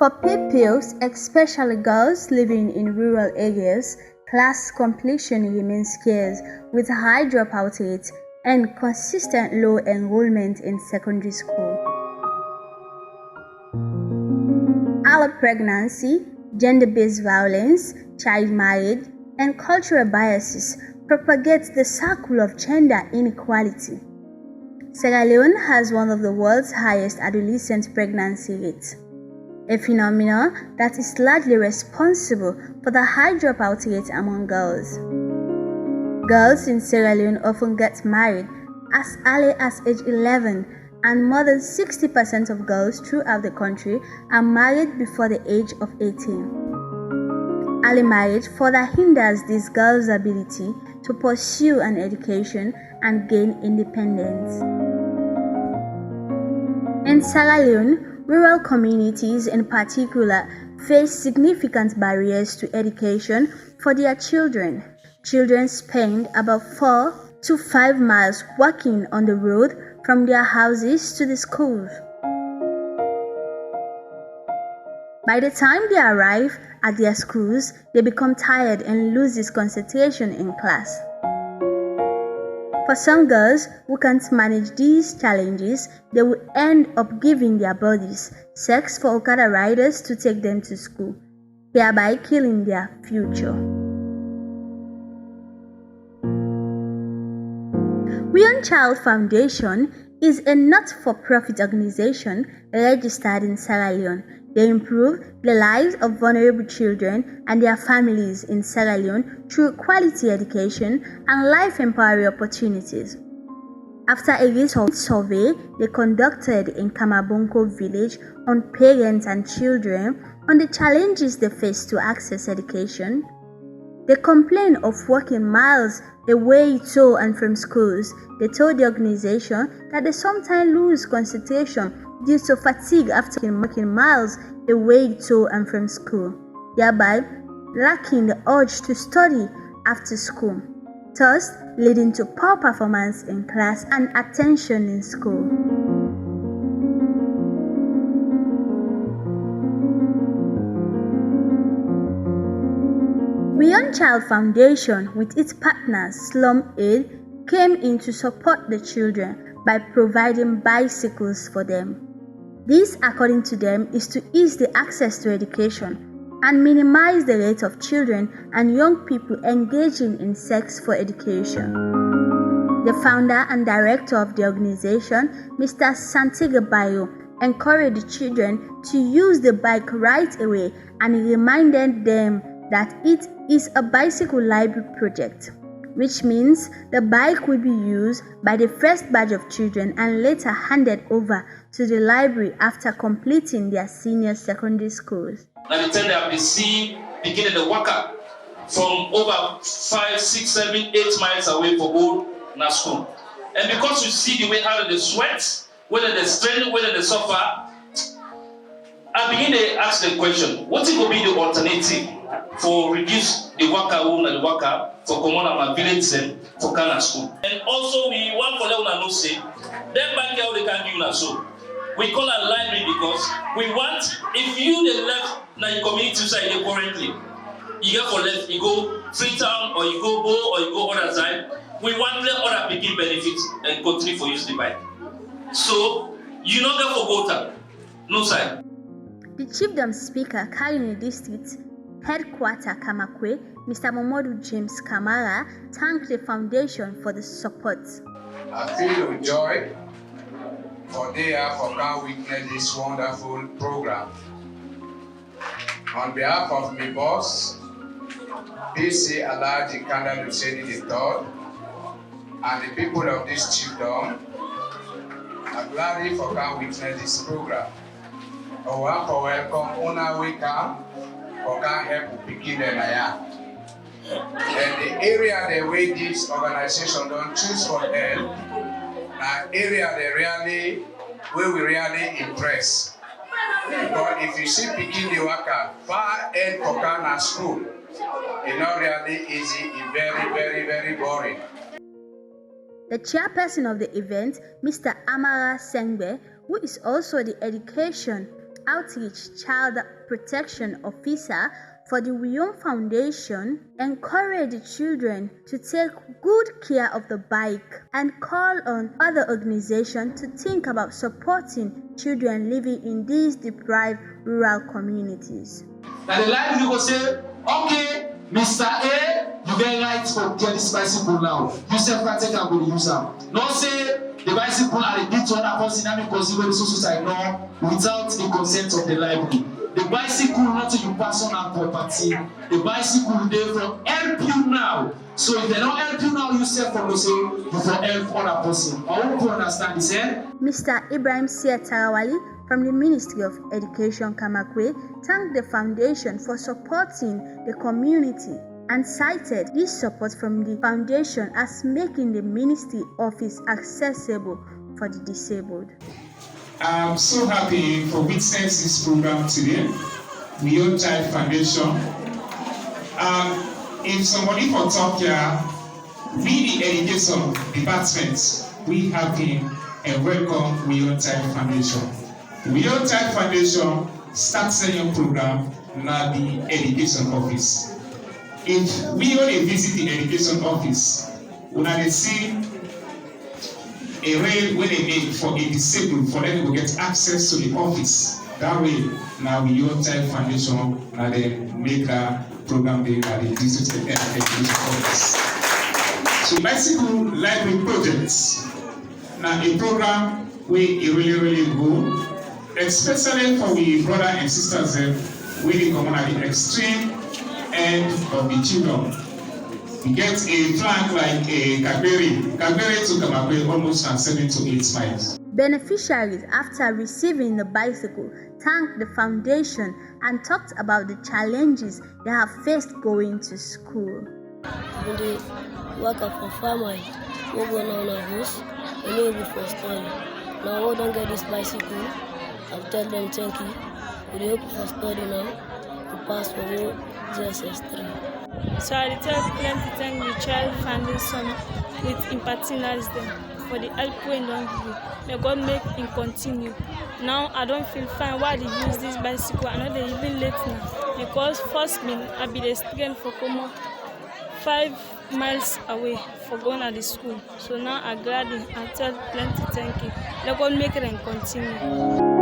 For pupils, especially girls living in rural areas, class completion remains scarce with high dropout rates and consistent low enrollment in secondary school. Early pregnancy, gender-based violence, child marriage, and cultural biases propagate the circle of gender inequality. Sierra Leone has one of the world's highest adolescent pregnancy rates, a phenomenon that is largely responsible for the high dropout rate among girls. Girls in Sierra Leone often get married as early as age 11, and more than 60% of girls throughout the country are married before the age of 18. Early marriage further hinders these girls' ability to pursue an education and gain independence. In Sierra Leone, rural communities in particular face significant barriers to education for their children. Children spend about 4 to 5 miles walking on the road from their houses to the schools. By the time they arrive at their schools, they become tired and lose concentration in class. For some girls who can't manage these challenges, they will end up giving their bodies sex for Okada riders to take them to school, thereby killing their future. Beyond Child Foundation is a not-for-profit organization registered in Sierra Leone. They improve the lives of vulnerable children and their families in Sierra Leone through quality education and life-empowering opportunities. After a recent survey they conducted in Kamakwie village on parents and children on the challenges they face to access education, they complain of walking miles away to and from schools. They told the organization that they sometimes lose concentration due to fatigue after walking miles away to and from school, thereby lacking the urge to study after school, thus leading to poor performance in class and attention in school. Beyond Child Foundation, with its partners SlumAid, came in to support the children by providing bicycles for them. This, according to them, is to ease the access to education and minimize the rate of children and young people engaging in sex for education. The founder and director of the organization, Mr. Santiago Bayo, encouraged the children to use the bike right away and reminded them that it is a bicycle library project, which means the bike will be used by the first batch of children and later handed over to the library after completing their senior secondary schools. Now the time they have received beginning the worker from over 5, 6, 7, 8 miles away for go to school. And because you see the way how they sweat, whether they strain, whether they suffer, I begin to ask the question, what will be the alternative for reduce the worker home and the worker for common and village for Ghana school? And also we want for them to say, that bank how they can do so. We call a library because we want, if you the left now your community side currently, you get for left, you go Freetown or you go Bo or you go other side, we want let other people benefit and continue for use the bike. So you not get for Gota, no side. The chiefdom speaker carrying the district headquarter Kamakwie, Mr. Momodu James Kamara, thanked the foundation for the support. I feel with joy for they have come witness this wonderful program. On behalf of my boss, PC Alaji Kanda Luseni III, and the people of this chiefdom, I'm glad for come witness this program. I want to welcome Una Wika for can help begin the Naya. And the area the way this organization don't choose for them, an area they we really impress. Because if you see picking the worker far end Kokana school, it's not really easy, it's very, very, very boring. The chairperson of the event, Mr. Amara Sengbe, who is also the education Outreach Child Protection Officer for the WYCF Foundation, encouraged the children to take good care of the bike and call on other organizations to think about supporting children living in these deprived rural communities. Now the library will say, okay, Mr. A, you get right to get this bicycle now. You self can take and go use them. Not say the bicycle are a bit to other person and because the society no without the consent of the library. The bicycle not to your personal property. The bicycle there for help you now. So if they don't help you now, you self from say you for help other person. I hope you understand this, eh? Mr. Ibrahim Tarawali from the Ministry of Education Kamakwie thanked the foundation for supporting the community and cited this support from the foundation as making the ministry office accessible for the disabled. I'm so happy for witnessing this program today, WYCF Child Foundation. If somebody for talk here, we the education department, we happy and welcome WYCF Child Foundation. WYCF Child Foundation starts a new program now the education office. If we only visit the education office, we will see a rail when they make for a disabled for them to get access to the office. That way, now WYCF Child Foundation now they make a program there at the district education office. So bicycle library projects now a program where it really good, especially for we brother and sisters where they come at the extreme end of the children. We get a flank like a Kamakwie to Kamakwie almost 7 to 8 miles. Beneficiaries, after receiving the bicycle, thanked the foundation and talked about the challenges they have faced going to school. When they work up for farmers, we go on a house, we need to for study. Now we don't get this bicycle, I'll tell them thank you. We hope for study now, we pass for GSS 3. So I tell them to thank the Child Foundation with imparting us them for the help we don't give. May God make him continue. Now I don't feel fine why they use this bicycle. I know they even late now because first I be the student for Como 5 miles away for going to the school. So now I'm glad I tell them to thank you. Let God make it and continue.